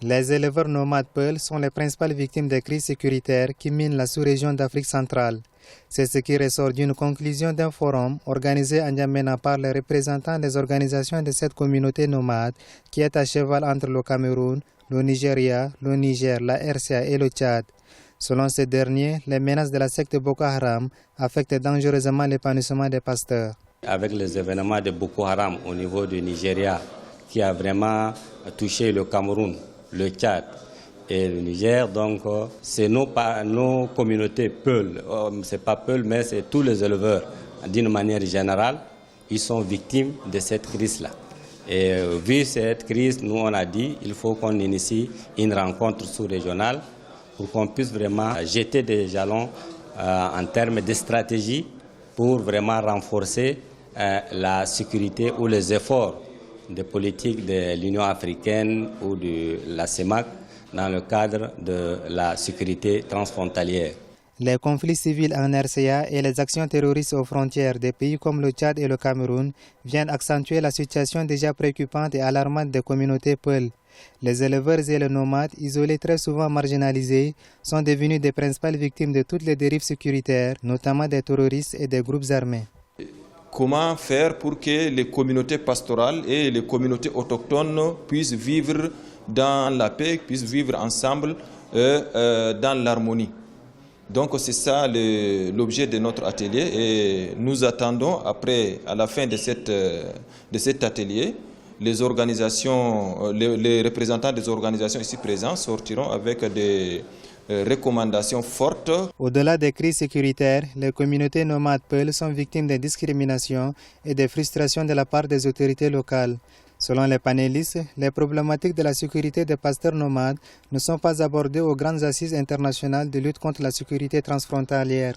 Les éleveurs nomades Peuls sont les principales victimes des crises sécuritaires qui minent la sous-région d'Afrique centrale. C'est ce qui ressort d'une conclusion d'un forum organisé à N'Djamena par les représentants des organisations de cette communauté nomade qui est à cheval entre le Cameroun, le Nigeria, le Niger, la RCA et le Tchad. Selon ces derniers, les menaces de la secte Boko Haram affectent dangereusement l'épanouissement des pasteurs. Avec les événements de Boko Haram au niveau du Nigeria, qui a vraiment touché le Cameroun, le Tchad et le Niger, donc c'est nos communautés Peuls, c'est pas Peuls mais c'est tous les éleveurs d'une manière générale, ils sont victimes de cette crise-là. Et vu cette crise, nous on a dit il faut qu'on initie une rencontre sous-régionale pour qu'on puisse vraiment jeter des jalons en termes de stratégie pour vraiment renforcer la sécurité ou les efforts de politique de l'Union africaine ou de la CEMAC dans le cadre de la sécurité transfrontalière. Les conflits civils en RCA et les actions terroristes aux frontières des pays comme le Tchad et le Cameroun viennent accentuer la situation déjà préoccupante et alarmante des communautés Peuls. Les éleveurs et les nomades, isolés très souvent marginalisés, sont devenus des principales victimes de toutes les dérives sécuritaires, notamment des terroristes et des groupes armés. Comment faire pour que les communautés pastorales et les communautés autochtones puissent vivre dans la paix, puissent vivre ensemble dans l'harmonie. Donc c'est ça l'objet de notre atelier et nous attendons à la fin de cet atelier, les représentants des organisations ici présents sortiront avec des recommandations fortes. Au-delà des crises sécuritaires, les communautés nomades Peuls sont victimes de discriminations et de frustrations de la part des autorités locales. Selon les panélistes, les problématiques de la sécurité des pasteurs nomades ne sont pas abordées aux grandes assises internationales de lutte contre la sécurité transfrontalière.